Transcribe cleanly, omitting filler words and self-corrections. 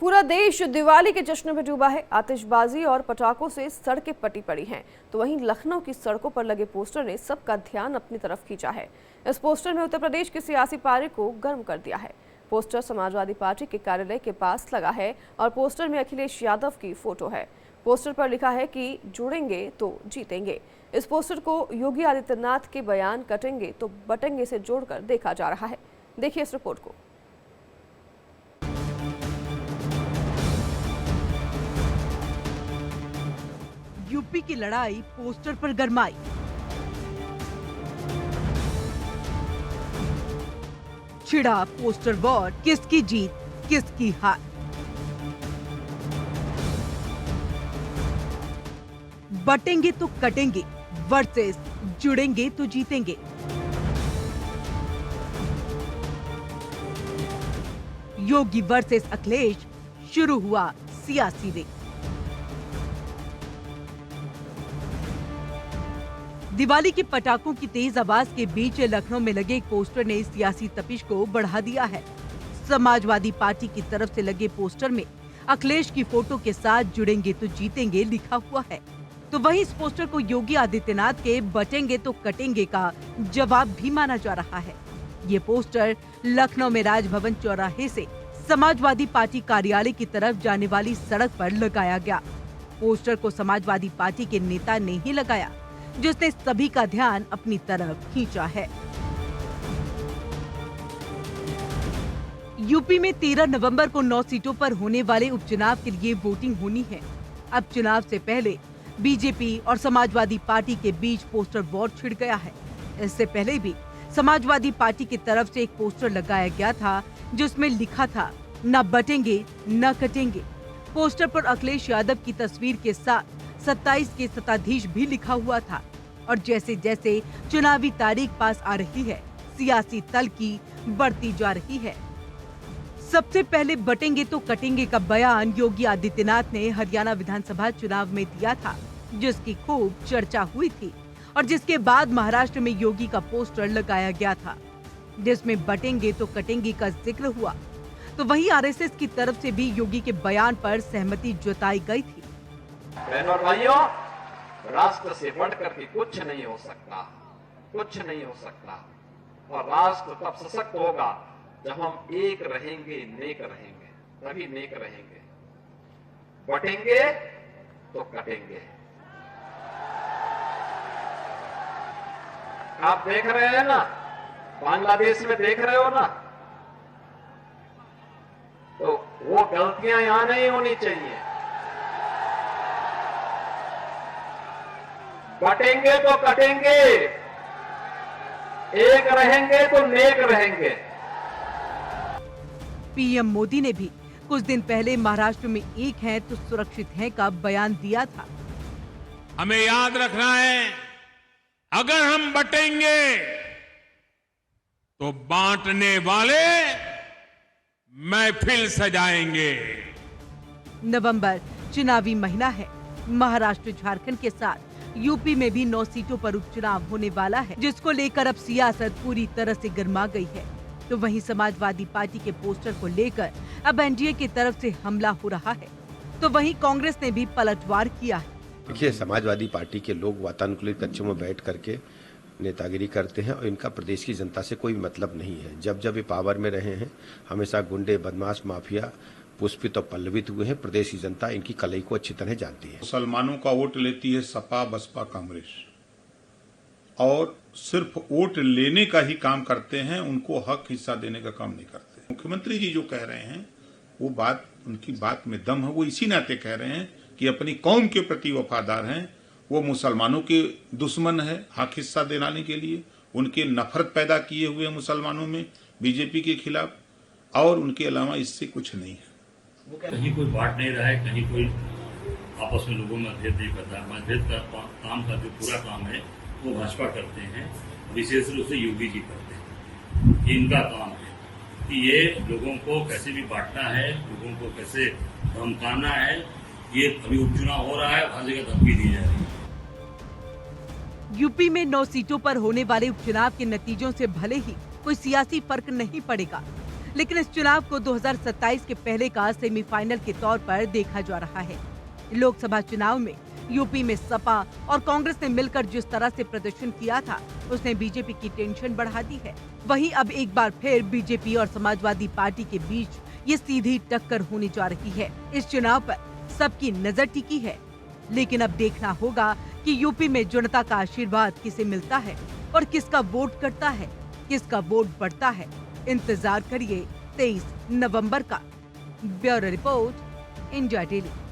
पूरा देश दिवाली के जश्न में डूबा है। आतिशबाजी और पटाखों से सड़कें पटी पड़ी हैं, तो वहीं लखनऊ की सड़कों पर लगे पोस्टर ने सबका ध्यान अपनी तरफ खींचा है। इस पोस्टर में उत्तर प्रदेश की सियासी पारी को गर्म कर दिया है। पोस्टर समाजवादी पार्टी के कार्यालय के पास लगा है और पोस्टर में अखिलेश यादव की फोटो है। पोस्टर पर लिखा है कि जुड़ेंगे तो जीतेंगे। इस पोस्टर को योगी आदित्यनाथ के बयान कटेंगे तो बटेंगे से जोड़कर देखा जा रहा है। देखिए इस रिपोर्ट को। यूपी की लड़ाई पोस्टर पर गरमाई। छिड़ा पोस्टर वॉर, किसकी जीत किसकी हार। बटेंगे तो कटेंगे वर्सेस जुड़ेंगे तो जीतेंगे। योगी वर्सेस अखिलेश, शुरू हुआ सियासी रेस। दिवाली के पटाखों की तेज आवाज के बीच लखनऊ में लगे एक पोस्टर ने सियासी तपिश को बढ़ा दिया है। समाजवादी पार्टी की तरफ से लगे पोस्टर में अखिलेश की फोटो के साथ जुड़ेंगे तो जीतेंगे लिखा हुआ है, तो वहीं इस पोस्टर को योगी आदित्यनाथ के बटेंगे तो कटेंगे का जवाब भी माना जा रहा है। ये पोस्टर लखनऊ में राजभवन चौराहे से समाजवादी पार्टी कार्यालय की तरफ जाने वाली सड़क पर लगाया गया। पोस्टर को समाजवादी पार्टी के नेता ने ही लगाया, जिसने सभी का ध्यान अपनी तरफ खींचा है। यूपी में 13 नवंबर को 9 सीटों पर होने वाले उपचुनाव के लिए वोटिंग होनी है। अब चुनाव से पहले बीजेपी और समाजवादी पार्टी के बीच पोस्टर वॉर छिड़ गया है। इससे पहले भी समाजवादी पार्टी की तरफ से एक पोस्टर लगाया गया था, जिसमें लिखा था न बटेंगे न कटेंगे। पोस्टर पर अखिलेश यादव की तस्वीर के साथ 27 के सत्ताधीश भी लिखा हुआ था। और जैसे जैसे चुनावी तारीख पास आ रही है, सियासी तल्खी बढ़ती जा रही है। सबसे पहले बटेंगे तो कटेंगे का बयान योगी आदित्यनाथ ने हरियाणा विधानसभा चुनाव में दिया था, जिसकी खूब चर्चा हुई थी और जिसके बाद महाराष्ट्र में योगी का पोस्टर लगाया गया था, जिसमें बटेंगे तो कटेंगे का जिक्र हुआ। तो वहीं आरएसएस की तरफ से भी योगी के बयान पर सहमति जताई गई थी। बहनों और भाइयों, राष्ट्र से बढ़कर के कुछ नहीं हो सकता, कुछ नहीं हो सकता। और राष्ट्र तब सशक्त होगा जब हम एक रहेंगे, नेक रहेंगे, तभी नेक रहेंगे। बटेंगे तो कटेंगे। आप देख रहे हैं ना, बांग्लादेश में देख रहे हो ना, तो वो गलतियां यहां नहीं होनी चाहिए। बटेंगे तो कटेंगे, एक रहेंगे तो नेक रहेंगे। पीएम मोदी ने भी कुछ दिन पहले महाराष्ट्र में एक हैं तो सुरक्षित हैं का बयान दिया था। हमें याद रखना है, अगर हम बटेंगे तो बांटने वाले महफिल सजाएंगे। नवंबर चुनावी महीना है। महाराष्ट्र झारखंड के साथ यूपी में भी 9 सीटों पर उपचुनाव होने वाला है, जिसको लेकर अब सियासत पूरी तरह से गर्मा गई है। तो वहीं समाजवादी पार्टी के पोस्टर को लेकर अब एनडीए की तरफ से हमला हो रहा है, तो वहीं कांग्रेस ने भी पलटवार किया है। देखिए, समाजवादी पार्टी के लोग वातानुकूलित कक्षों में बैठ करके नेतागिरी करते हैं और इनका प्रदेश की जनता से कोई मतलब नहीं है। जब जब ये पावर में रहे हैं, हमेशा गुंडे, बदमाश, माफिया पुष्पित और पल्लवित हुए हैं। प्रदेश की जनता इनकी कलई को अच्छी तरह जानती है। मुसलमानों का वोट लेती है सपा, बसपा, कांग्रेस, और सिर्फ वोट लेने का ही काम करते हैं, उनको हक हिस्सा देने का काम नहीं करते। मुख्यमंत्री जी जो कह रहे हैं वो बात, उनकी बात में दम है। वो इसी नाते कह रहे हैं कि अपनी कौम के प्रति वफादार हैं। वो मुसलमानों के दुश्मन है, हक हिस्सा दिलाने के लिए उनके नफरत पैदा किए हुए मुसलमानों में बीजेपी के खिलाफ, और उनके अलावा इससे कुछ नहीं है। कहीं कोई बांट नहीं रहा है, कहीं कोई आपस में लोगों में मतभेद नहीं करता। मतभेद का काम का जो पूरा काम है वो भाजपा करते हैं, विशेष रूप से योगी जी करते हैं। इनका काम है कि ये लोगों को कैसे भी बांटना है, लोगों को कैसे धमकाना है। ये अभी उपचुनाव हो रहा है, हर जगह धमकी दी जा रही है। यूपी में 9 सीटों पर होने वाले उपचुनाव के नतीजों से भले ही कोई सियासी फर्क नहीं पड़ेगा, लेकिन इस चुनाव को 2027 के पहले का सेमीफाइनल के तौर पर देखा जा रहा है। लोकसभा चुनाव में यूपी में सपा और कांग्रेस ने मिलकर जिस तरह से प्रदर्शन किया था, उसने बीजेपी की टेंशन बढ़ा दी है। वहीं अब एक बार फिर बीजेपी और समाजवादी पार्टी के बीच ये सीधी टक्कर होने जा रही है। इस चुनाव पर सबकी नजर टिकी है, लेकिन अब देखना होगा कि यूपी में जनता का आशीर्वाद किसे मिलता है और किसका वोट करता है, किसका वोट बढ़ता है। इंतजार करिए 23 नवंबर का। Bureau report, India daily.